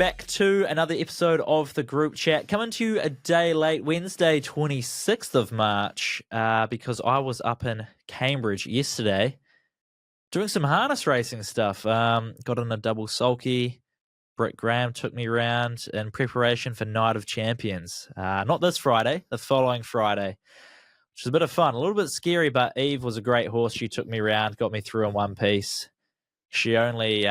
back to another episode of the group chat. Coming to you a day late, Wednesday, 26th of March, because I was up in Cambridge yesterday doing some harness racing stuff. Got in a double sulky. Britt Graham took me around in preparation for Night of Champions. Not this Friday, the following Friday, which was a bit of fun. A little bit scary, but Eve was a great horse. She took me around, got me through in one piece. She only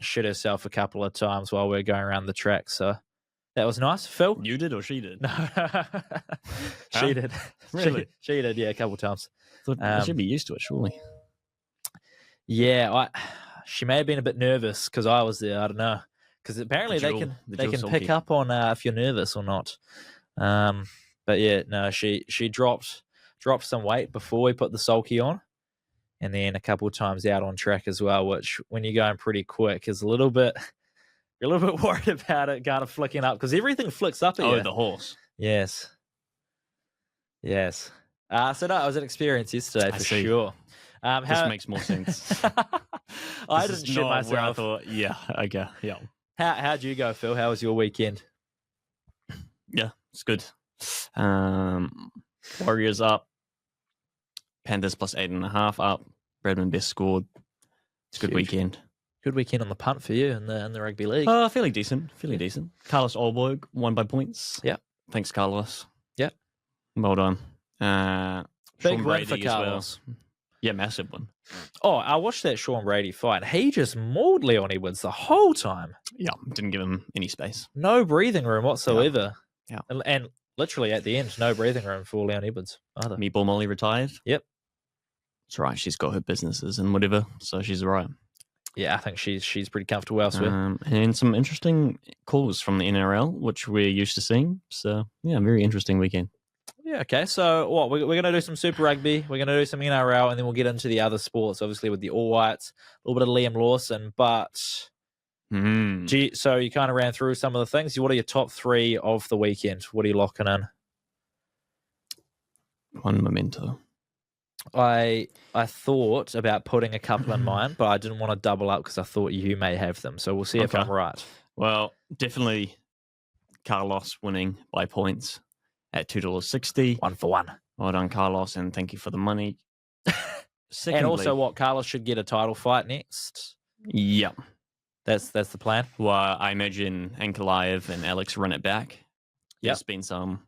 shit herself a couple of times while we were going around the track, so that was nice. Phil? You did or she did? No. She did. Really? She did, yeah, a couple of times. I should be used to it, surely. Yeah, she may have been a bit nervous because I was there. I don't know. Because apparently they can pick up on if you're nervous or not. But yeah, no, she dropped some weight before we put the sulky on. And then a couple of times out on track as well, which when you're going pretty quick is you're a little bit worried about it kind of flicking up because everything flicks up at you. Oh, the horse. Yes. So no, it was an experience yesterday for sure. This makes more sense. I didn't shit myself. Where I thought, yeah, okay, yeah. How'd you go, Phil? How was your weekend? Yeah, it's good. Warriors up. Panthers plus 8.5 up. Bradman best scored. It's a good weekend. Good weekend on the punt for you in the rugby league. Fairly decent. Carlos Olberg won by points. Yeah. Thanks, Carlos. Yeah. Well done. Big win for Carlos. Well. Yeah, massive one. Oh, I watched that Sean Brady fight. He just mauled Leon Edwards the whole time. Yeah, didn't give him any space. No breathing room whatsoever. Yeah. And literally at the end, no breathing room for Leon Edwards either. Meatball Molly retired. Yep. That's right. She's got her businesses and whatever, so she's all right. Yeah, I think she's pretty comfortable elsewhere. And some interesting calls from the NRL, which we're used to seeing. So, yeah, very interesting weekend. Yeah, okay. So, what? We're going to do some Super Rugby. We're going to do some NRL, and then we'll get into the other sports, obviously, with the All Whites, a little bit of Liam Lawson. But, so you kind of ran through some of the things. What are your top three of the weekend? What are you locking in? One memento. I thought about putting a couple in mine, but I didn't want to double up because I thought you may have them. So we'll see if I'm right. Well, definitely Carlos winning by points at $2.60. 1 for 1. Well done, Carlos, and thank you for the money. Secondly, and also, Carlos should get a title fight next. Yeah, that's the plan. Well, I imagine Ankalaev and Alex run it back. Yep. There's been some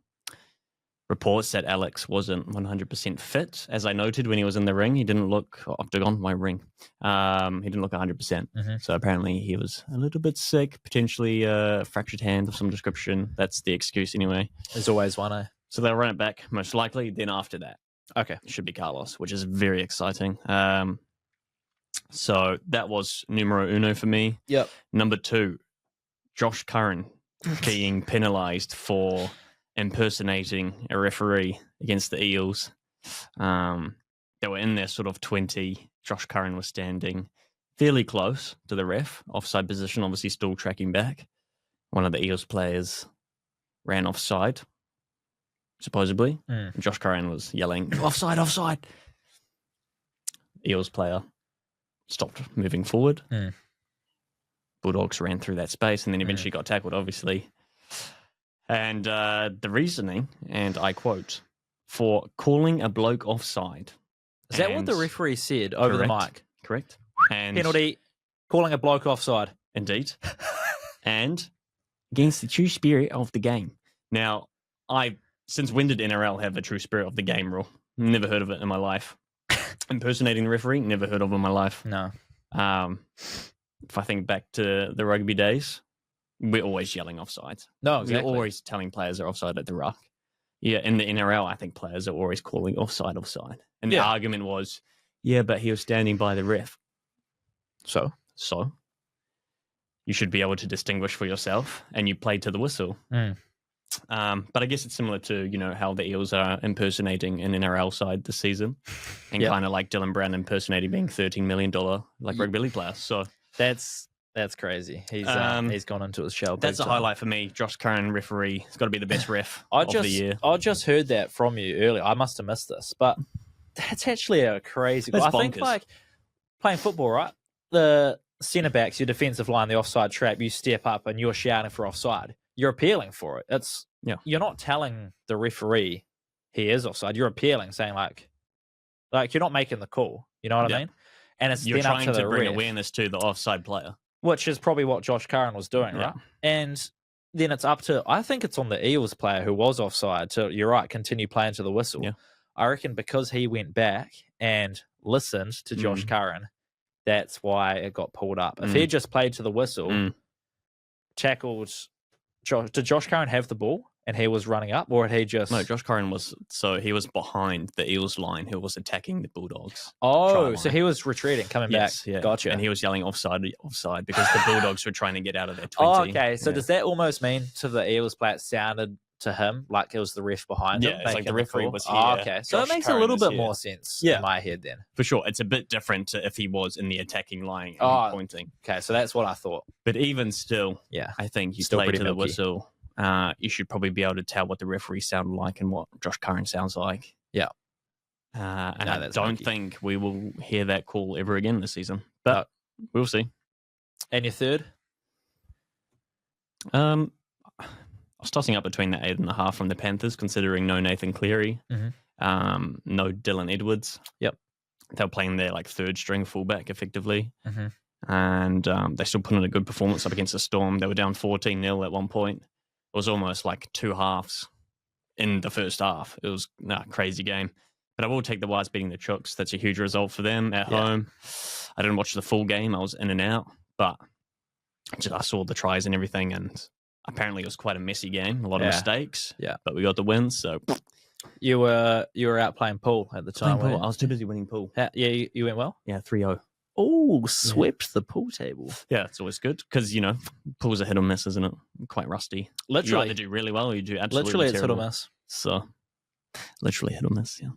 reports that Alex wasn't 100% fit. As I noted when he was in the ring, he didn't look octagon, my ring. He didn't look 100%. Mm-hmm. So apparently he was a little bit sick, potentially a fractured hand of some description. That's the excuse anyway. There's always one, eh? So they'll run it back most likely. Then after that, okay, it should be Carlos, which is very exciting. So that was numero uno for me. Yep. Number 2, Josh Curran being penalised for impersonating a referee against the Eels. They were in their sort of 20. Josh Curran was standing fairly close to the ref, offside position, obviously still tracking back. One of the Eels players ran offside, supposedly. Josh Curran was yelling, offside, offside. Eels player stopped moving forward. Bulldogs ran through that space and then eventually got tackled, obviously. And the reasoning, and I quote, for calling a bloke offside. Is that what the referee said over the mic? Correct. And penalty, calling a bloke offside. Indeed. And against the true spirit of the game. Now, since when did NRL have a true spirit of the game rule? Never heard of it in my life. Impersonating the referee, never heard of it in my life. No. If I think back to the rugby days, we're always yelling offside. No, exactly. We're always telling players they're offside at the ruck. Yeah, in the NRL, I think players are always calling offside. And the argument was, yeah, but he was standing by the ref. So? You should be able to distinguish for yourself, and you played to the whistle. But I guess it's similar to, how the Eels are impersonating an NRL side this season. And kind of like Dylan Brown impersonating being $13 million rugby league player. So That's crazy. He's gone into his shell. That's a highlight for me. Josh Curran, referee. He's got to be the best ref of the year. I just heard that from you earlier. I must have missed this, but that's actually a crazy. That's I think playing football, right? The centre backs, your defensive line, the offside trap, you step up and you're shouting for offside. You're appealing for it. You're not telling the referee he is offside. You're appealing, saying like you're not making the call. You know what I mean? And it's You're then up trying to to the bring ref, awareness to the offside player. which is probably what Josh Curran was doing, Yeah. right? And then it's up to, I think it's on the Eels player who was offside to, you're right, continue playing to the whistle. Yeah. I reckon because he went back and listened to Josh Curran, that's why it got pulled up. If he had just played to the whistle, tackled, did Josh Curran have the ball and he was running up, or had he just... No, Josh Curran was behind the Eels line who was attacking the Bulldogs. Oh, so he was retreating, coming back. Yeah. Gotcha. And he was yelling offside because the Bulldogs were trying to get out of their 20. Oh, okay. So does that almost mean to the Eels player it sounded to him like it was the ref behind him? Yeah, it's like the referee was here. Oh, okay. So Josh it makes Curran a little was bit here. more sense Yeah. in my head then. For sure. It's a bit different to if he was in the attacking line and pointing. Okay, so that's what I thought. But even still, I think you Still play pretty to the milky. whistle. You should probably be able to tell what the referee sounded like and what Josh Curran sounds like. Yeah. And I don't think we will hear that call ever again this season. But we'll see. And your third? I was tossing up between the 8.5 from the Panthers, considering no Nathan Cleary, no Dylan Edwards. Yep. They were playing their third string fullback effectively. And they still put in a good performance up against the Storm. They were down 14-0 at one point. It was almost like two halves in the first half. It was a crazy game. But I will take the Wires beating the Chooks. That's a huge result for them at home. I didn't watch the full game. I was in and out. But I saw the tries and everything, and apparently it was quite a messy game. A lot of mistakes. Yeah. But we got the win, so... You were out playing pool at the time. I was too busy winning pool. You went well? Yeah, 3-0. Oh, swept the pool table. Yeah, it's always good because, pool's a hit or miss, isn't it? Quite rusty. Literally. You either do really well or you do absolutely Literally, it's terrible. hit or miss. So, literally hit or miss, yeah.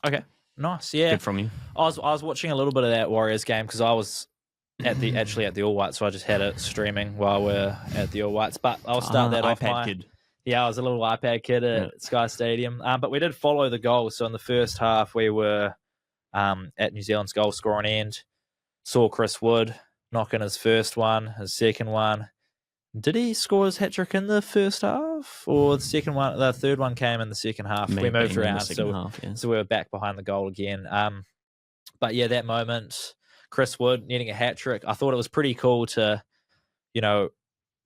Okay, nice, yeah. Good from you. I was watching a little bit of that Warriors game because I was actually at the All Whites, so I just had it streaming while we're at the All Whites. But I'll start that off. iPad kid. Yeah, I was a little iPad kid at Sky Stadium. But we did follow the goals. So in the first half, we were at New Zealand's goal scoring end. Saw Chris Wood knock in his first one, his second one. Did he score his hat-trick in the first half? Or the second one? The third one came in the second half. Maybe we moved around, so we were back behind the goal again. But yeah, that moment, Chris Wood needing a hat-trick, I thought it was pretty cool to, be able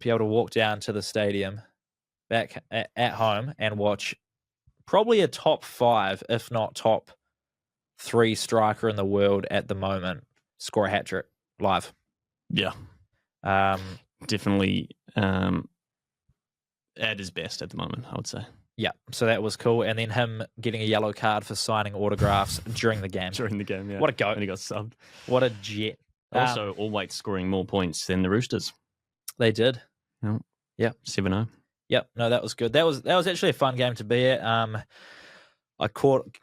to walk down to the stadium back at home and watch probably a top 5, if not top 3 striker in the world at the moment score a hat-trick live. Yeah. Definitely at his best at the moment, I would say. Yeah, so that was cool. And then him getting a yellow card for signing autographs during the game. During the game, yeah. What a goat. And he got subbed. What a jet. Also, All Whites scoring more points than the Roosters. They did. Yeah. 7-0. Yep. No, that was good. That was actually a fun game to be at. I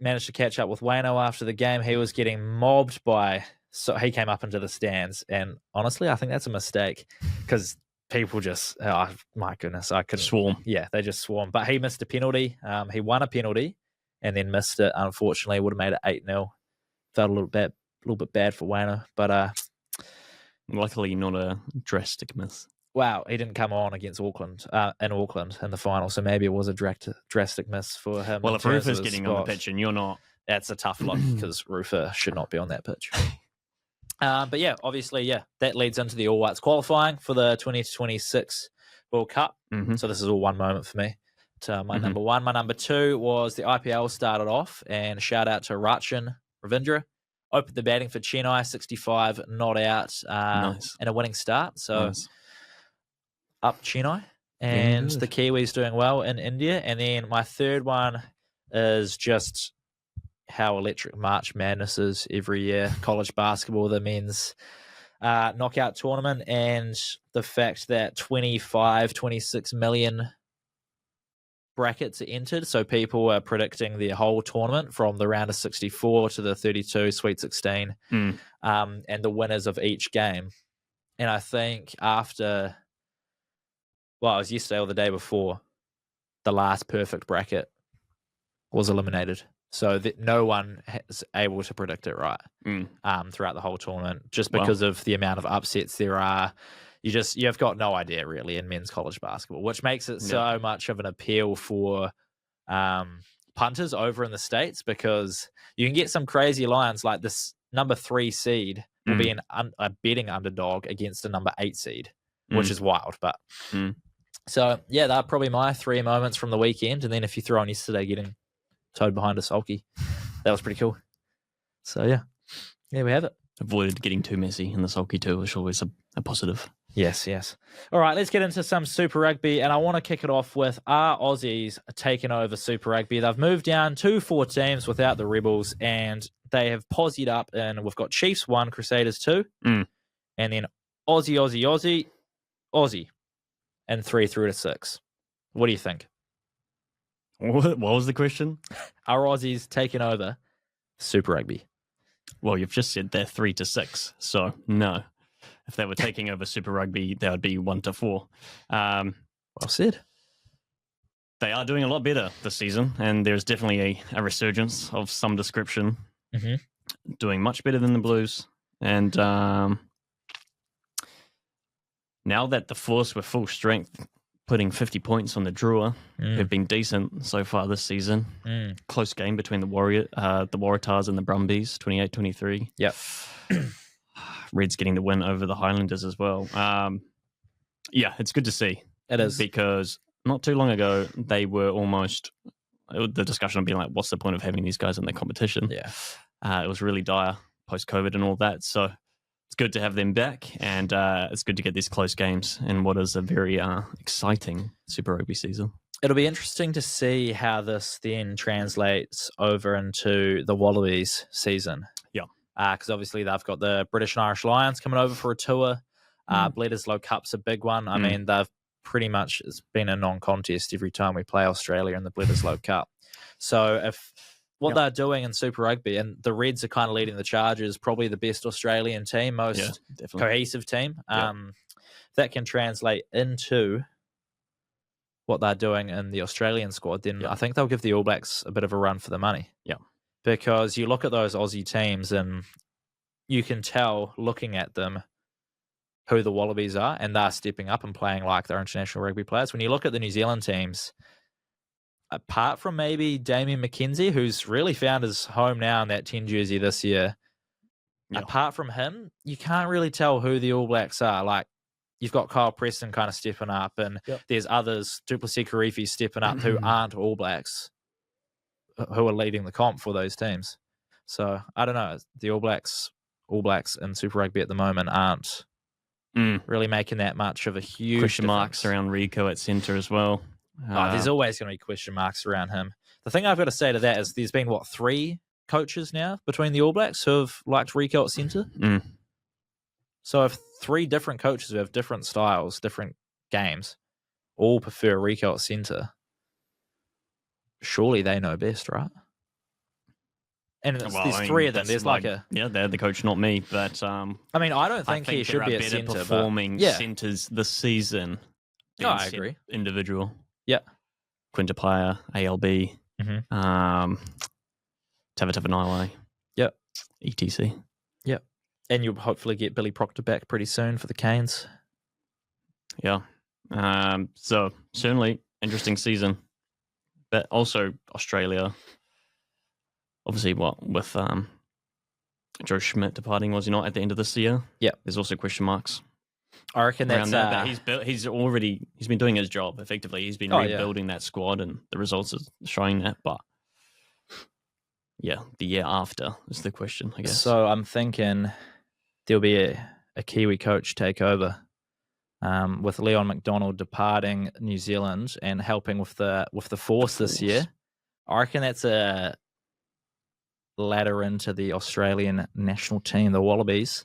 managed to catch up with Wayno after the game. He was getting mobbed by... So he came up into the stands, and honestly, I think that's a mistake because people just, oh my goodness, I couldn't swarm. Yeah, they just swarm. But he missed a penalty. He won a penalty, and then missed it. Unfortunately, would have made it 8-0. Felt a little bit bad for Wayno, but luckily not a drastic miss. Wow, he didn't come on against Auckland in Auckland in the final, so maybe it was a drastic miss for him. Well, if Rufa's getting on the pitch and you're not, that's a tough look because Rufa should not be on that pitch. But yeah, obviously, that leads into the All Whites qualifying for the 2026 World Cup. So this is all one moment for me. My number one. My number two was the IPL started off, and shout out to Rachin Ravindra. Opened the batting for Chennai, 65 not out, nice. And a winning start. So nice. Up Chennai. And the Kiwis doing well in India. And then my third one is just how electric March Madness is every year. College basketball, the men's knockout tournament, and the fact that 26 million brackets are entered. So people are predicting the whole tournament from the round of 64 to the 32, Sweet 16, and the winners of each game. And I think it was yesterday or the day before, the last perfect bracket was eliminated. So that no one is able to predict it right throughout the whole tournament, just because of the amount of upsets there are. You've got no idea really in men's college basketball, which makes it so much of an appeal for punters over in the States, because you can get some crazy lines like this number 3 seed will be a betting underdog against a number 8 seed, which is wild. But so yeah, they're probably my 3 moments from the weekend. And then if you throw on yesterday getting towed behind a sulky, that was pretty cool. So yeah, we have it. Avoided getting too messy in the sulky too, which is always a positive. Yes. All right, let's get into some Super Rugby, and I want to kick it off with our Aussies taking over Super Rugby. They've moved down to 4 teams without the Rebels, and they have posied up, and we've got Chiefs 1, Crusaders 2, and then Aussie, and 3 through to 6. What do you think? What was the question? Our Aussies taking over Super Rugby. Well, you've just said they're 3 to 6, so no. If they were taking over Super Rugby, that would be 1 to 4. Well said. They are doing a lot better this season, and there's definitely a resurgence of some description. Doing much better than the Blues. And now that the Force were full strength, putting 50 points on the Drua, who've been decent so far this season. Close game between the Waratahs and the Brumbies, 28-23. Yep. Reds getting the win over the Highlanders as well. Yeah, it's good to see. It is. Because not too long ago, they were almost, the discussion of being like, what's the point of having these guys in the competition? Yeah. It was really dire post-COVID and all that. So it's good to have them back, and it's good to get these close games in what is a very exciting Super Rugby season. It'll be interesting to see how this then translates over into the Wallabies season. Yeah. Because obviously they've got the British and Irish Lions coming over for a tour. Bledisloe Cup's a big one. I mean, they've pretty much, it's been a non-contest every time we play Australia in the Bledisloe Cup. So if what they're doing in Super Rugby, and the Reds are kind of leading the charges, probably the best Australian team, most cohesive team, that can translate into what they're doing in the Australian squad, then I think they'll give the All Blacks a bit of a run for the money. Yeah. Because you look at those Aussie teams and you can tell looking at them who the Wallabies are, and they're stepping up and playing like their international rugby players. When you look at the New Zealand teams, apart from maybe Damien McKenzie, who's really found his home now in that 10 jersey this year, apart from him, you can't really tell who the All Blacks are. Like, you've got Kyle Preston kind of stepping up, and there's others, Duplessis Karifi stepping up, who aren't All Blacks, who are leading the comp for those teams. So, I don't know. The All Blacks in Super Rugby at the moment aren't really making that much of a huge question difference. marks around Rico at centre as well. There's always going to be question marks around him. The thing I've got to say to that is there's been, 3 coaches now between the All Blacks who have liked Rico at centre? So if 3 different coaches who have different styles, different games, all prefer Rico at centre, surely they know best, right? And there's 3 of them. There's they're the coach, not me. But I mean, I don't think he should be at centre. Performing centres this season. No, I agree. Individual. Yeah. Quintapaya, ALB, Tavatavanaiwai. Yep. ETC. Yep. And you'll hopefully get Billy Proctor back pretty soon for the Canes. Yeah. So certainly interesting season. But also Australia. Obviously, with Joe Schmidt departing, was he not at the end of this year? Yeah. There's also question marks. I reckon that's but he's been doing his job effectively. He's been rebuilding that squad, and the results are showing that. But yeah, the year after is the question, I guess. So I'm thinking there'll be a Kiwi coach take over, with Leon McDonald departing New Zealand and helping with the Force this year. I reckon that's a ladder into the Australian national team, the Wallabies.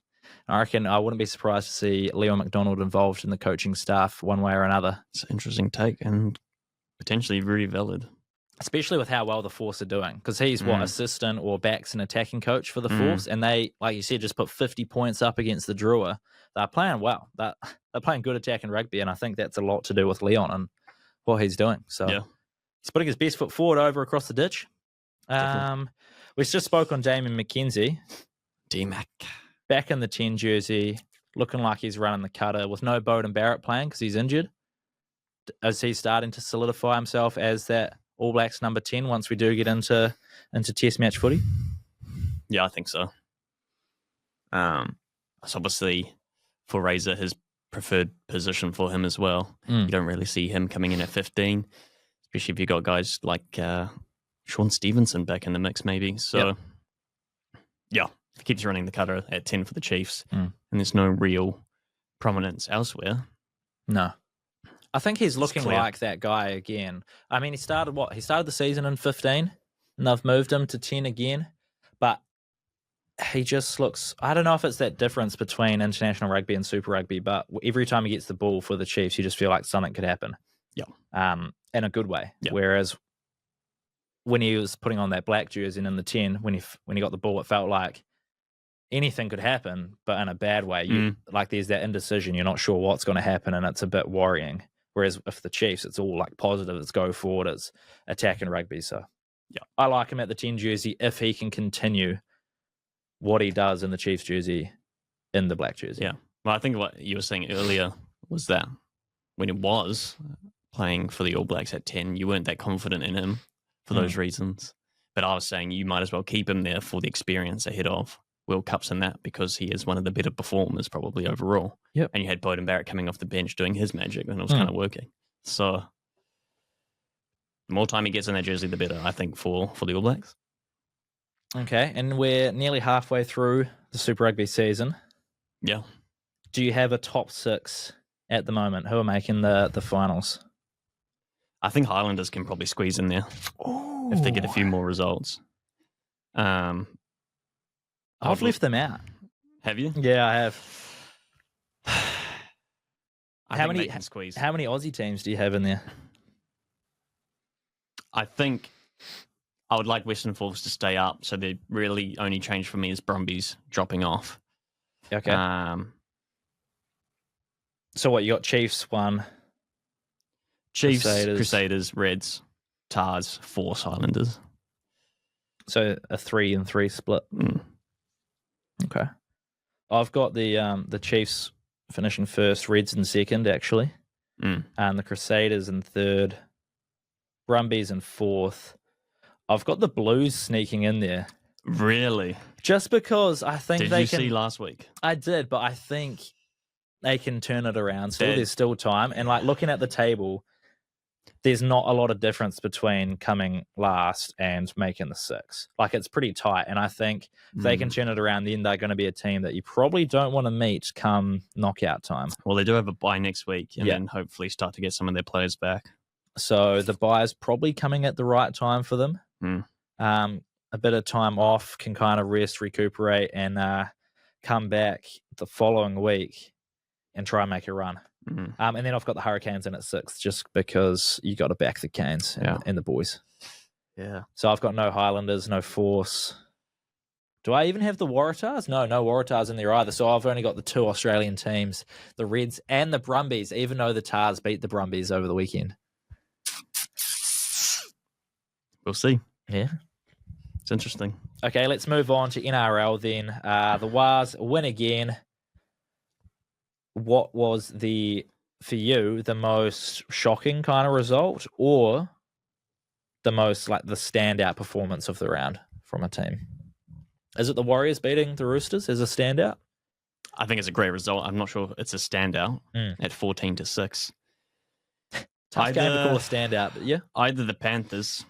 I reckon I wouldn't be surprised to see Leon McDonald involved in the coaching staff one way or another. It's an interesting take and potentially really valid. Especially with how well the Force are doing. Because he's assistant or backs and attacking coach for the Force. And they, like you said, just put 50 points up against the Drua. They're playing well. They're playing good attacking rugby. And I think that's a lot to do with Leon and what he's doing. So he's putting his best foot forward over across the ditch. We just spoke on Damon McKenzie. D-Mac. Back in the 10 jersey, looking like he's running the cutter with no Beauden Barrett playing because he's injured. Is he starting to solidify himself as that All Blacks number 10 once we do get into test match footy? Yeah, I think so. It's obviously for Razor his preferred position for him as well. You don't really see him coming in at 15, especially if you got guys like Sean Stevenson back in the mix maybe. So, yeah, he keeps running the cutter at 10 for the Chiefs, and there's no real prominence elsewhere. No. I think he's looking like that guy again. I mean, he started the season in 15, and they've moved him to 10 again, but he just looks... I don't know if it's that difference between international rugby and Super Rugby, but every time he gets the ball for the Chiefs, you just feel like something could happen. Yeah. In a good way. Yeah. Whereas when he was putting on that black jersey and in the 10, when he got the ball, it felt like anything could happen, but in a bad way. Like there's that indecision. You're not sure what's going to happen, and it's a bit worrying. Whereas if the Chiefs, it's all like positive. It's go forward. It's attacking rugby. So yeah, I like him at the 10 jersey if he can continue what he does in the Chiefs jersey in the black jersey. Yeah. Well, I think what you were saying earlier was that when he was playing for the All Blacks at 10, you weren't that confident in him for those reasons. But I was saying you might as well keep him there for the experience ahead of World Cups and that, because he is one of the better performers probably overall. Yep. And you had Beauden Barrett coming off the bench doing his magic, and it was kind of working. So the more time he gets in that jersey, the better, I think, for the All Blacks. Okay, and we're nearly halfway through the Super Rugby season. Yeah. Do you have a top 6 at the moment? Who are making the finals? I think Highlanders can probably squeeze in there if they get a few more results. I've left them out. Have you? Yeah, I have. How many can squeeze? How many Aussie teams do you have in there? I think I would like Western Force to stay up, so the really only change for me is Brumbies dropping off. Okay. So what, you got Chiefs 1, Chiefs, Crusaders, Reds, Tars, Force, Highlanders. So a 3-3 split. Okay. I've got the Chiefs finishing first, Reds in second, actually. And the Crusaders in third, Brumbies in fourth. I've got the Blues sneaking in there. Really? Just because I think they can... Did you see last week? I did, but I think they can turn it around. Still, there's still time. And like looking at the table, there's not a lot of difference between coming last and making the 6. Like it's pretty tight. And I think if they can turn it around, then they're going to be a team that you probably don't want to meet come knockout time. Well, they do have a bye next week and then hopefully start to get some of their players back. So the bye is probably coming at the right time for them. A bit of time off, can kind of rest, recuperate, and come back the following week and try and make a run. And then I've got the Hurricanes in at 6, just because you got to back the Canes and the boys. Yeah. So I've got no Highlanders, no Force. Do I even have the Waratahs? No Waratahs in there either. So I've only got the 2 Australian teams, the Reds and the Brumbies, even though the Tars beat the Brumbies over the weekend. We'll see. Yeah. It's interesting. Okay, let's move on to NRL then. The Wars win again. What was for you, the most shocking kind of result, or the most like the standout performance of the round from a team? Is it the Warriors beating the Roosters as a standout? I think it's a great result. I'm not sure if it's a standout at 14-6. Tough game to call a standout, but yeah. Either the Panthers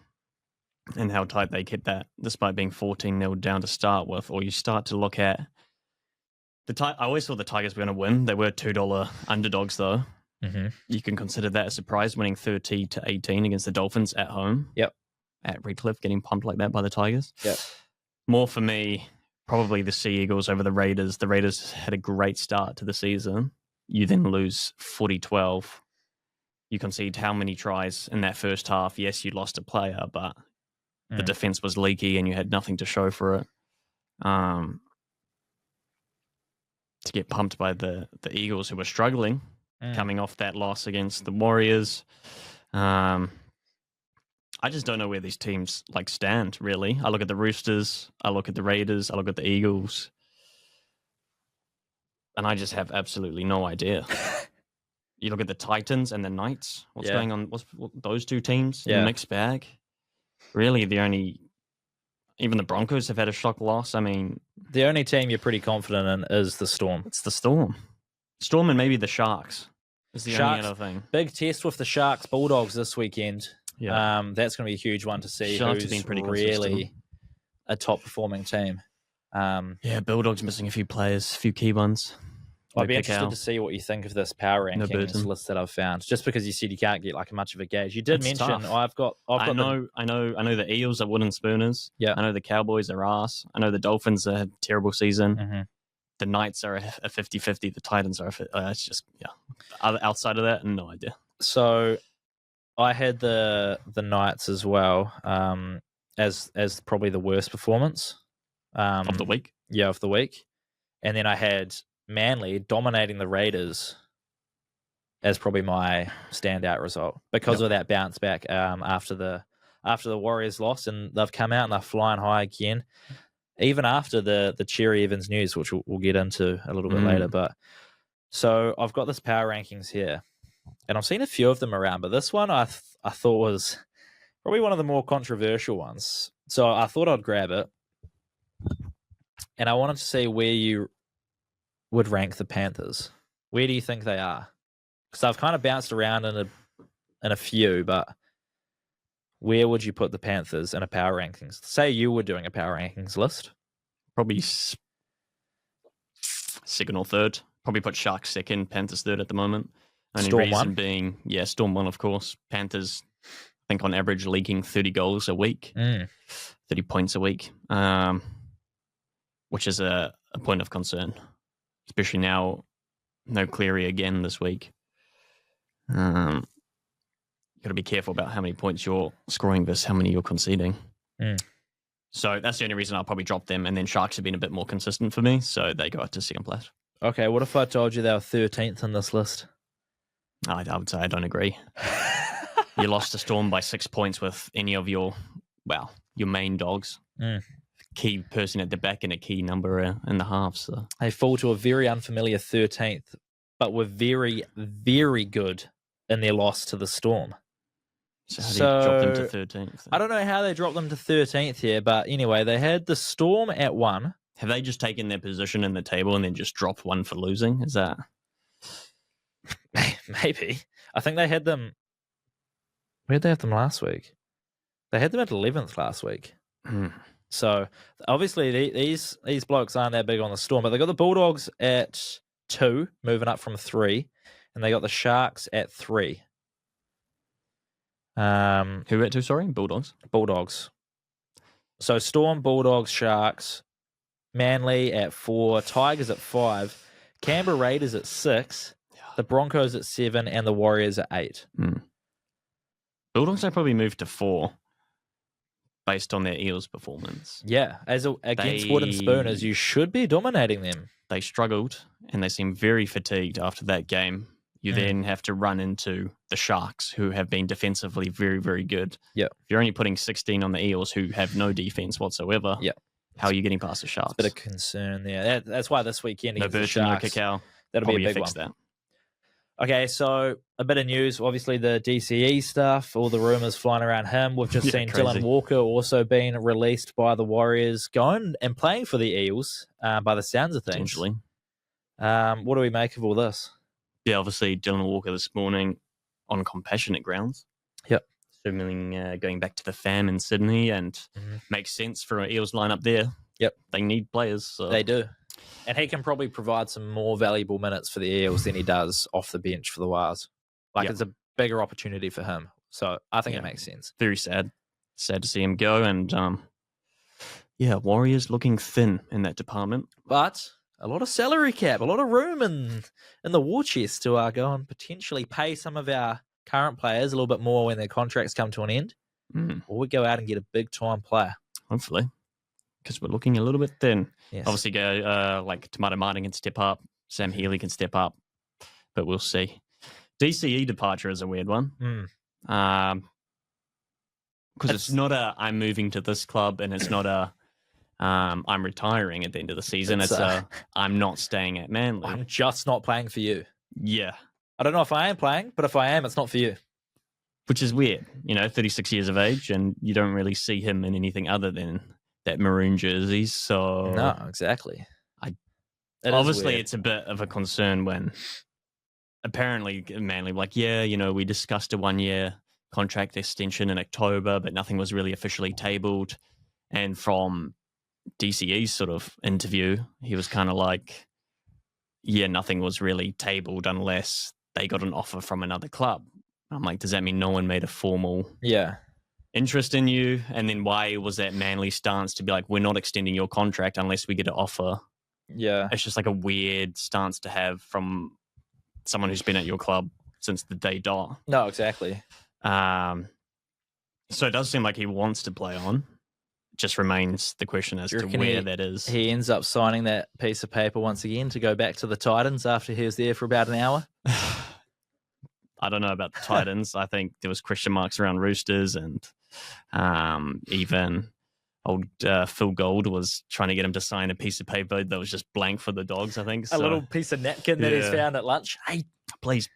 and how tight they kept that despite being 14-0 down to start with, or you start to look at I always thought the Tigers were going to win. They were $2 underdogs, though. You can consider that a surprise, winning 30-18 against the Dolphins at home. Yep. At Redcliffe, getting pumped like that by the Tigers. Yep. More for me, probably the Sea Eagles over the Raiders. The Raiders had a great start to the season. You then lose 40-12. You concede how many tries in that first half. Yes, you lost a player, but the defense was leaky and you had nothing to show for it. To get pumped by the Eagles, who were struggling, coming off that loss against the Warriors. I I just don't know where these teams stand, really. I look at the Roosters, I look at the Raiders, I look at the Eagles, and I just have absolutely no idea. You look at the Titans and the Knights. What's going on? What those two teams in the mixed bag? Really, even the Broncos have had a shock loss. I mean, the only team you're pretty confident in is the Storm. It's the Storm. Storm and maybe the Sharks is the only other thing. Big test with the Sharks Bulldogs this weekend. Yeah. That's going to be a huge one to see Sharks who's have been pretty really consistent. a top performing team. Bulldogs missing a few players, a few key ones. I'd be interested to see what you think of this power rankings list that I've found. Just because you said you can't get much of a gauge, you did mention tough. I know the Eels are wooden spooners. Yeah, I know the Cowboys are ass. I know the Dolphins are a terrible season. Mm-hmm. The Knights are a 50-50. The Titans are it's just outside of that, no idea. So I had the Knights as well as probably the worst performance of the week. Yeah, of the week, and then I had Manly dominating the Raiders as probably my standout result because of that bounce back after the Warriors loss, and they've come out and they're flying high again, even after the Cherry Evans news, which we'll get into a little bit later. But so I've got this power rankings here, and I've seen a few of them around, but this one I thought was probably one of the more controversial ones. So I thought I'd grab it, and I wanted to see where you would rank the Panthers. Where do you think they are? Because I've kind of bounced around in a few, but where would you put the Panthers in a power rankings? Say you were doing a power rankings list. Probably second or third. Probably put Sharks second, Panthers third at the moment. Only Storm reason one? being, Storm one, of course. Panthers, I think on average, leaking 30 goals a week, 30 points a week, which is a point of concern. Especially now, no Cleary again this week. You've got to be careful about how many points you're scoring versus how many you're conceding. So that's the only reason I'll probably drop them. And then Sharks have been a bit more consistent for me, so they go out to second place. Okay, what if I told you they were 13th in this list? I would say I don't agree. You lost to Storm by 6 points with any of your main dogs. Key person at the back and a key number in the half. So they fall to a very unfamiliar 13th, but were very, very good in their loss to the Storm. So how do you drop them to 13th? Then? I don't know how they dropped them to 13th here, but anyway, they had the Storm at 1. Have they just taken their position in the table and then just dropped one for losing? Is that... Maybe. I think they had them... Where'd they have them last week? They had them at 11th last week. So, obviously, these blokes aren't that big on the Storm, but they got the Bulldogs at 2, moving up from 3, and they got the Sharks at 3. Who at 2, sorry? Bulldogs. So, Storm, Bulldogs, Sharks, Manly at 4, Tigers at 5, Canberra Raiders at 6, the Broncos at 7, and the Warriors at 8. Bulldogs, I probably moved to 4. Based on their Eels performance. Yeah, against Wooden Spooners, you should be dominating them. They struggled, and they seem very fatigued after that game. You then have to run into the Sharks, who have been defensively very, very good. Yeah. If you're only putting 16 on the Eels, who have no defense whatsoever, how are you getting past the Sharks? It's a bit of concern there. That's why this weekend against the Sharks, no Cacao. That'll be a big one. That. Okay, so a bit of news. Obviously, the DCE stuff, all the rumours flying around him. We've just seen crazy. Dylan Walker also being released by the Warriors, going and playing for the Eels, by the sounds of things. Potentially. What do we make of all this? Yeah, obviously, Dylan Walker this morning on compassionate grounds. Yep. Assuming going back to the fam in Sydney, and makes sense for an Eels lineup there. Yep. They need players. So. They do. And he can probably provide some more valuable minutes for the Eels than he does off the bench for the Wars. It's a bigger opportunity for him. So I think it makes sense. Very sad. Sad to see him go. And Warriors looking thin in that department. But a lot of salary cap, a lot of room in the war chest to go and potentially pay some of our current players a little bit more when their contracts come to an end. Or we go out and get a big time player. Hopefully. Because we're looking a little bit thin. Yes. Obviously, Tomato Martin can step up. Sam Healy can step up. But we'll see. DCE departure is a weird one. Because it's not a I'm moving to this club, and it's not a I'm retiring at the end of the season. It's a I'm not staying at Manly. I'm just not playing for you. Yeah. I don't know if I am playing, but if I am, it's not for you. Which is weird, 36 years of age, and you don't really see him in anything other than that maroon jersey. So no, exactly. Obviously, it's a bit of a concern when apparently Manly were like, we discussed a 1-year contract extension in October, but nothing was really officially tabled. And from DCE's sort of interview, he was kind of like, nothing was really tabled unless they got an offer from another club. I'm like, does that mean no one made a formal interest in you? And then why was that Manly stance to be like, we're not extending your contract unless we get an offer? Yeah. It's just like a weird stance to have from someone who's been at your club since the day dot. No, exactly. So it does seem like he wants to play on. Just remains the question as to where that is. He ends up signing that piece of paper once again to go back to the Titans after he was there for about an hour. I don't know about the Titans. I think there was question marks around Roosters, and even old Phil Gold was trying to get him to sign a piece of paper that was just blank for the Dogs, I think. A little piece of napkin that he's found at lunch. Hey, please.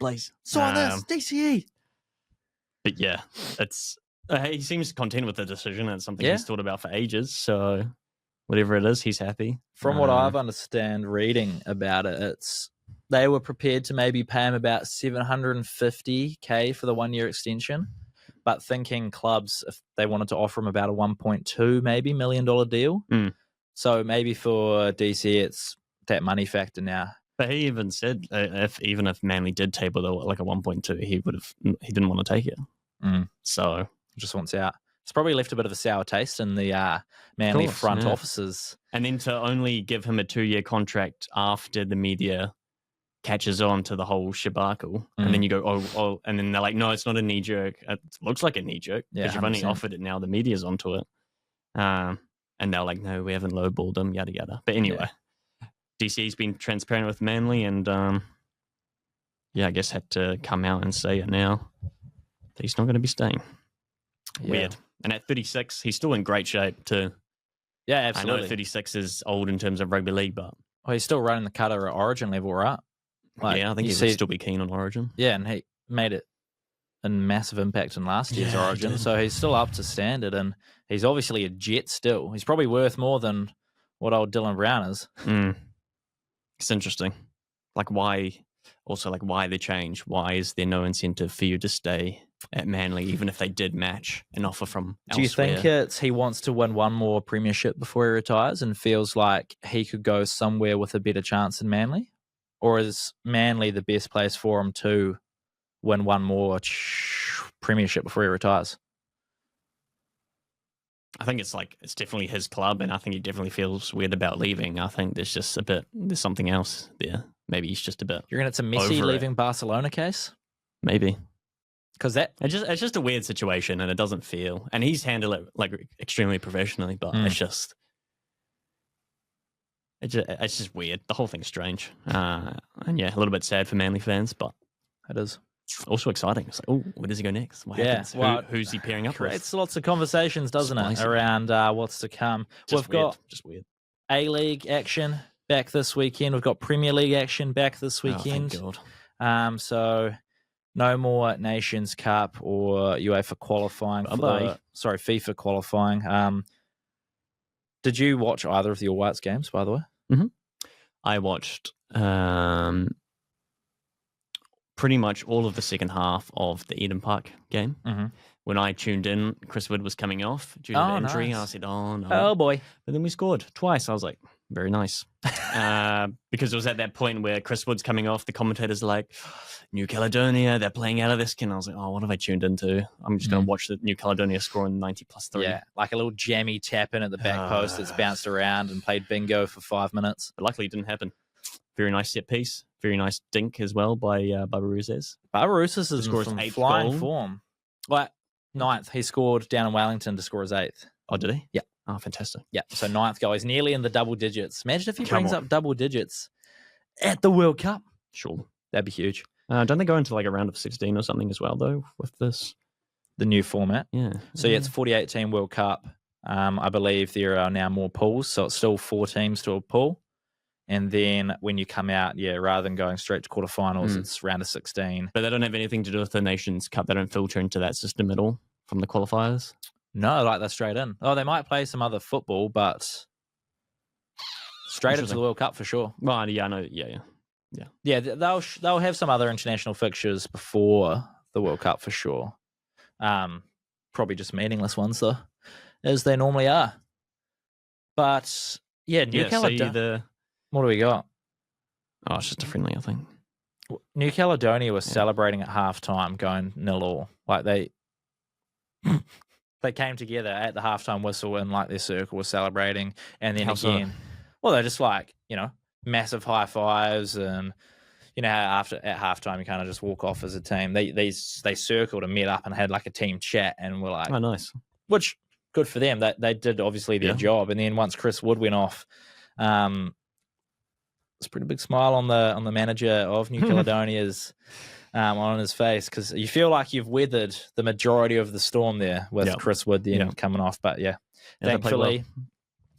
Sign this, DCE. But yeah, it's he seems content with the decision. It's something he's thought about for ages. So whatever it is, he's happy. From what I've understand reading about it, they were prepared to maybe pay him about $750K for the 1-year extension, but thinking clubs, if they wanted to offer him about a $1.2 million deal. So maybe for DC, it's that money factor now. But he even said if Manly did table like a 1.2, he didn't want to take it. So just wants out. It's probably left a bit of a sour taste in the Manly front offices. And then to only give him a 2-year contract after the media catches on to the whole shabacle, and then you go, and then they're like, no, it's not a knee jerk. It looks like a knee jerk because you've only offered it now. The media's onto it, and they're like, no, we haven't lowballed them, yada yada. But anyway, DC's been transparent with Manly, and I guess had to come out and say it now that he's not going to be staying. Weird. And at 36, he's still in great shape too. Yeah, absolutely. I know 36 is old in terms of rugby league, but he's still running the cutter at Origin level, right? Like, I think he would still be keen on Origin. Yeah, and he made it a massive impact in last year's Origin, so he's still up to standard, and he's obviously a Jet still. He's probably worth more than what old Dylan Brown is. It's interesting. Why the change? Why is there no incentive for you to stay at Manly, even if they did match an offer from elsewhere? Do you think it's he wants to win one more premiership before he retires and feels like he could go somewhere with a better chance than Manly? Or is Manly the best place for him to win one more premiership before he retires? I think it's definitely his club, and I think he definitely feels weird about leaving. I think there's something else there. Maybe he's just a bit. You reckon it's a Messi leaving Barcelona case? Maybe. Because it's just a weird situation, and it doesn't feel. And he's handled it extremely professionally, but it's just weird. The whole thing's strange, and a little bit sad for Manly fans, but it is also exciting. It's like, where does he go next? What happens? Who's he pairing up with? Creates lots of conversations, doesn't it, around what's to come? We've got weird A-League action back this weekend. We've got Premier League action back this weekend. Oh, thank God. So no more Nations Cup or UEFA qualifying. FIFA qualifying. Did you watch either of the All Whites games, by the way? Mm-hmm. I watched pretty much all of the second half of the Eden Park game. Mm-hmm. When I tuned in, Chris Wood was coming off due to the injury. Nice. And I said, oh, no. Oh, boy. But then we scored twice. I was like, very nice. Because it was at that point where Chris Wood's coming off. The commentators are like, New Caledonia, they're playing out of this. And I was like, what have I tuned into? I'm just going to watch the New Caledonia score in 90+3. Yeah, like a little jammy tap in at the back post that's bounced around and played bingo for 5 minutes. But luckily it didn't happen. Very nice set piece. Very nice dink as well by Barbaruzes. Barbaruzes is in flying form. Ninth. He scored down in Wellington to score his 8th. Oh, did he? Yeah. Oh, fantastic. Yeah, so 9th goal. He's nearly in the double digits. Imagine if he brings up double digits at the World Cup. Sure. That'd be huge. Don't they go into a round of 16 or something as well, though, with this? the new format. Yeah. So it's 48-team World Cup. I believe there are now more pools, so it's still 4 teams to a pool. And then when you come out, rather than going straight to quarterfinals, it's round of 16. But they don't have anything to do with the Nations Cup. They don't filter into that system at all from the qualifiers. No, like they're straight in. Oh, they might play some other football, but straight into the World Cup for sure. Well, yeah, I know. Yeah. Yeah, they'll have some other international fixtures before the World Cup for sure. Probably just meaningless ones though, as they normally are. But yeah, New Caledonia. What do we got? Oh, it's just a friendly, I think. New Caledonia was celebrating at halftime, going 0-0. Like they came together at the halftime whistle and like their circle was celebrating, and then well, they're just like massive high fives, and after at halftime you kind of just walk off as a team. They circled and met up and had like a team chat, and were like, oh, nice. Which good for them. That they did obviously their job, and then once Chris Wood went off, it's a pretty big smile on the manager of New Caledonia's on his face, because you feel like you've weathered the majority of the storm there with Chris Wood then coming off. But thankfully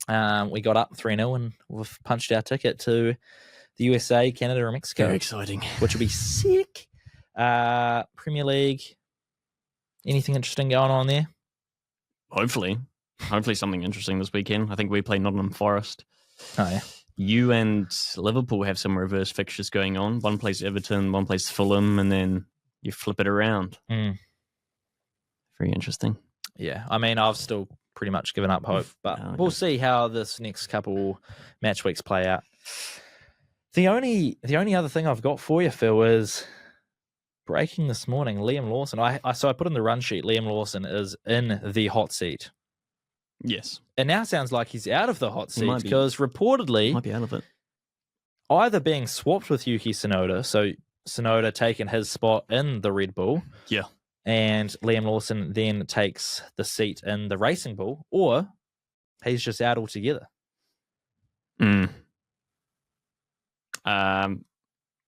we got up 3-0 and we've punched our ticket to the USA, Canada, or Mexico. Very exciting. Which will be sick. Premier League, anything interesting going on there? Hopefully something interesting this weekend. I think we play Nottingham Forest. Oh, yeah. You and Liverpool have some reverse fixtures going on. One plays Everton, one plays Fulham, and then you flip it around. Very interesting. Yeah, I mean, I've still pretty much given up hope, but we'll see how this next couple match weeks play out. The only other thing I've got for you, Phil, is breaking this morning. Liam Lawson. So I put in the run sheet. Liam Lawson is in the hot seat. Yes. It now sounds like he's out of the hot seat because reportedly might be out of it. Either being swapped with Yuki Tsunoda, so Tsunoda taking his spot in the Red Bull. Yeah. And Liam Lawson then takes the seat in the Racing Bull, or he's just out altogether.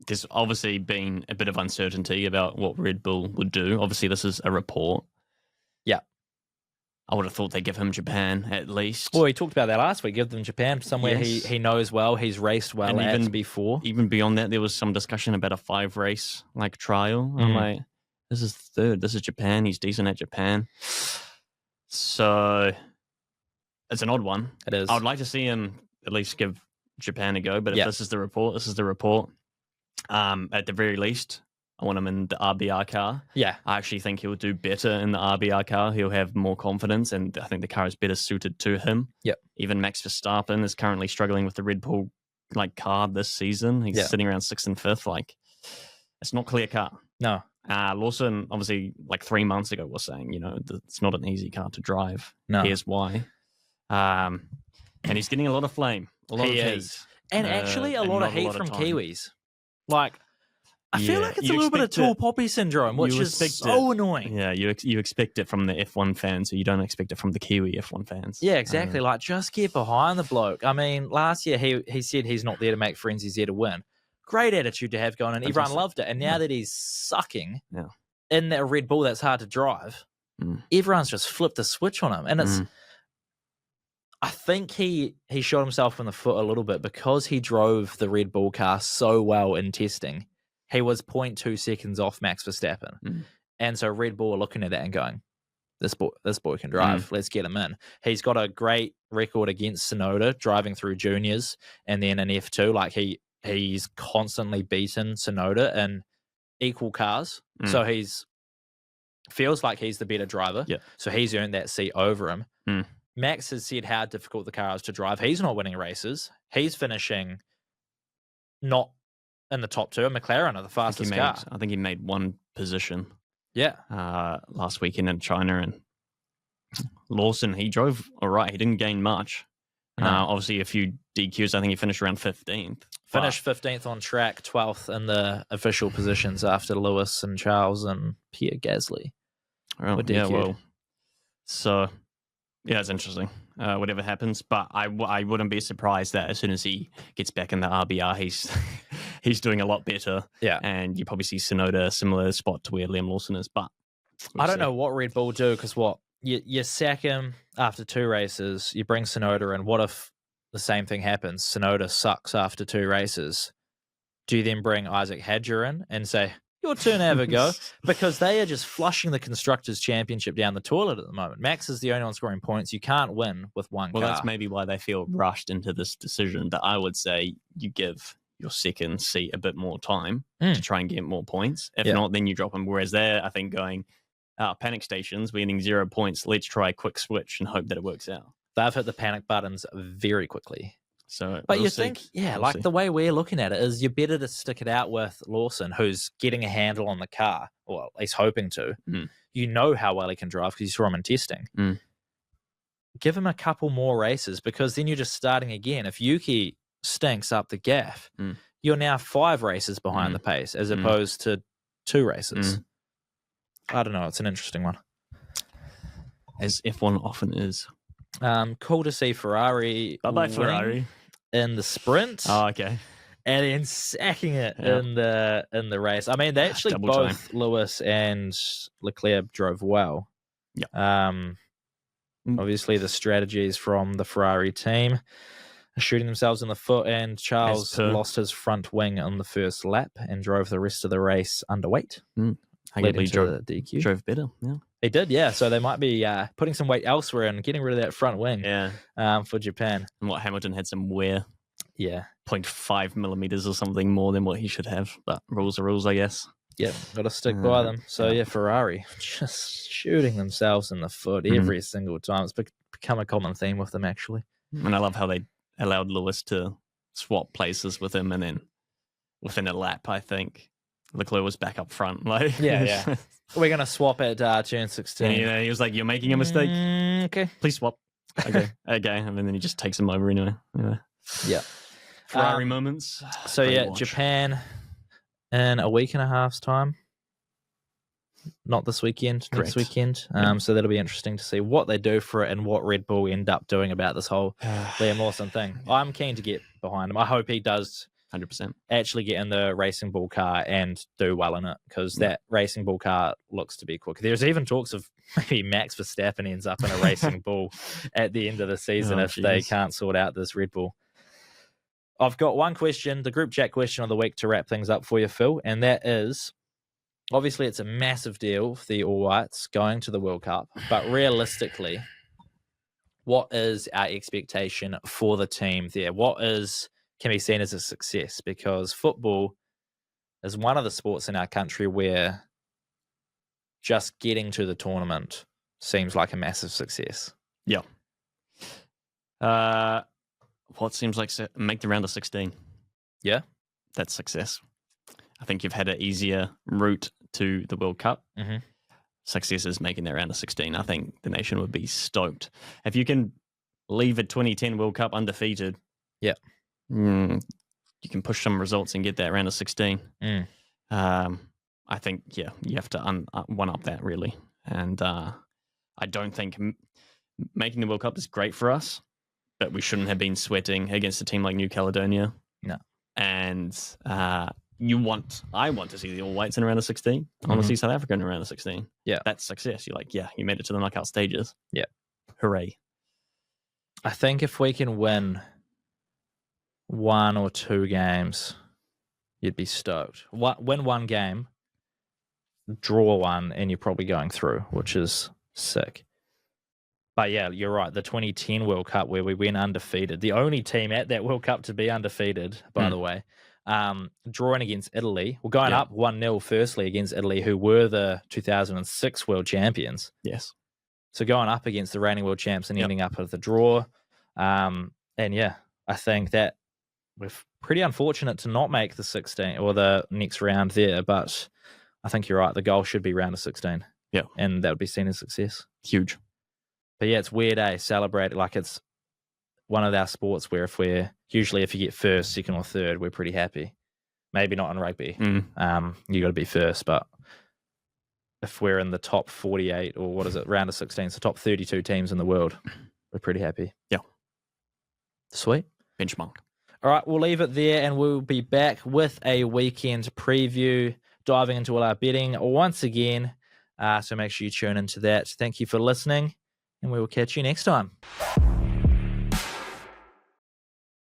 There's obviously been a bit of uncertainty about what Red Bull would do. Obviously, this is a report. Yeah. I would have thought they'd give him Japan at least. Well, he talked about that last week. Give them Japan, somewhere he knows well, he's raced well at before. Even beyond that, there was some discussion about a 5-race trial. I'm like, this is third. This is Japan. He's decent at Japan. So it's an odd one. It is. I would like to see him at least give Japan a go, but if this is the report, this is the report. At the very least, I want him in the RBR car. Yeah. I actually think he'll do better in the RBR car. He'll have more confidence, and I think the car is better suited to him. Yep. Even Max Verstappen is currently struggling with the Red Bull car this season. He's sitting around 6th and 5th. It's not clear cut. No. Lawson, obviously, 3 months ago, was saying, it's not an easy car to drive. No. Here's why. And he's getting a lot of flame. A lot of heat. And actually a lot of heat from Kiwis. I feel like it's a little bit of tall poppy syndrome, which is so annoying. Yeah, you expect it from the F1 fans, so you don't expect it from the Kiwi F1 fans. Yeah, exactly. Just get behind the bloke. I mean, last year he said he's not there to make friends, he's there to win. Great attitude to have going, and everyone loved it. And now that he's sucking in that Red Bull that's hard to drive, everyone's just flipped the switch on him. And it's... I think he shot himself in the foot a little bit because he drove the Red Bull car so well in testing. He was 0.2 seconds off Max Verstappen. And so Red Bull are looking at that and going, this boy can drive. Let's get him in. He's got a great record against Tsunoda driving through juniors and then in F2. He's constantly beaten Tsunoda in equal cars. So feels like he's the better driver. Yeah. So he's earned that seat over him. Max has said how difficult the car is to drive. He's not winning races. He's finishing not in the top 2. McLaren are the fastest car. I think he made 1 position. Yeah. Last weekend in China. And Lawson, he drove all right. He didn't gain much. No. Obviously, a few DQs. I think he finished around 15th. Finished 15th on track, 12th in the official positions after Lewis and Charles and Pierre Gasly. So... yeah, it's interesting. Whatever happens, but I wouldn't be surprised that as soon as he gets back in the RBR, he's doing a lot better. Yeah, and you probably see Tsunoda a similar spot to where Liam Lawson is. But I don't know what Red Bull do because you sack him after 2 races, you bring Sonoda in. What if the same thing happens? Sonoda sucks after 2 races. Do you then bring Isaac Hadger in and say, your turn, have a go? Because they are just flushing the Constructors' Championship down the toilet at the moment. Max is the only one scoring points. You can't win with one car. Well, that's maybe why they feel rushed into this decision. But I would say you give your second seat a bit more time to try and get more points. If not, then you drop them. Whereas they're, I think, going, panic stations, we're getting 0 points. Let's try a quick switch and hope that it works out. They've hit the panic buttons very quickly. So, but you think, the way we're looking at it is you're better to stick it out with Lawson, who's getting a handle on the car, or at least hoping to. You know how well he can drive because you saw him in testing. Give him a couple more races because then you're just starting again. If Yuki stinks up the gaff, you're now 5 races behind the pace as opposed to 2 races. I don't know. It's an interesting one. As F1 often is. Cool to see Ferrari. Bye-bye, Ferrari. In the sprint. Oh, okay. And then sacking it in the race. I mean, they actually both Lewis and Leclerc drove well. Yeah. Obviously, the strategies from the Ferrari team are shooting themselves in the foot, and Charles lost his front wing on the first lap and drove the rest of the race underweight. Arguably drove the DQ. Drove better, yeah. He did, yeah. So they might be putting some weight elsewhere and getting rid of that front wing for Japan. And Hamilton had some wear. Yeah. 0.5 millimeters or something more than what he should have. But rules are rules, I guess. Yeah, got to stick by them. So, Ferrari just shooting themselves in the foot every single time. It's become a common theme with them, actually. And I love how they allowed Lewis to swap places with him. And then within a lap, I think, Leclerc was back up front. Like, yeah. We're going to swap at turn 16. Yeah, he was like, you're making a mistake. Okay. Please swap. Okay. And then he just takes him over anyway. Yeah. Ferrari moments. So, Japan in a week and a half's time. Not this weekend, next weekend. So that'll be interesting to see what they do for it and what Red Bull end up doing about this whole Liam Lawson thing. I'm keen to get behind him. I hope he does 100%. Actually get in the Racing Bull car and do well in it because that Racing Bull car looks to be quick. There's even talks of maybe Max Verstappen ends up in a Racing Bull at the end of the season if they can't sort out this Red Bull. I've got one question, the group chat question of the week to wrap things up for you, Phil, and that is, obviously it's a massive deal for the All Whites going to the World Cup, but realistically, what is our expectation for the team there? What can be seen as a success? Because football is one of the sports in our country where just getting to the tournament seems like a massive success. Yeah. What seems like make the round of 16. Yeah. That's success. I think you've had an easier route to the World Cup. Success is making that round of 16. I think the nation would be stoked. If you can leave a 2010 World Cup undefeated, you can push some results and get that round of 16. I think, you have to one-up that, really. And I don't think making the World Cup is great for us, but we shouldn't have been sweating against a team like New Caledonia. No. And I want to see the All Whites in a round of 16. I want to see South Africa in a round of 16. Yeah. That's success. You're like, you made it to the knockout stages. Yeah. Hooray. I think if we can win 1 or 2 games, you'd be stoked. Win 1 game, draw 1, and you're probably going through, which is sick. But yeah, you're right. The 2010 World Cup where we went undefeated, the only team at that World Cup to be undefeated, by the way, drawing against Italy. We're going up 1-0 firstly against Italy, who were the 2006 world champions. Yes. So going up against the reigning world champs and ending up with the draw. And I think that we're pretty unfortunate to not make the 16 or the next round there, but I think you're right. The goal should be round of 16. Yeah. And that would be seen as success. Huge. But yeah, it's weird, celebrate it like it's one of our sports where if you get first, second or third, we're pretty happy. Maybe not in rugby. You got to be first, but if we're in the top 48 or what is it, round of 16, so top 32 teams in the world, we're pretty happy. Yeah. Sweet. Benchmark. All right, we'll leave it there and we'll be back with a weekend preview, diving into all our betting once again. So make sure you tune into that. Thank you for listening, and we will catch you next time.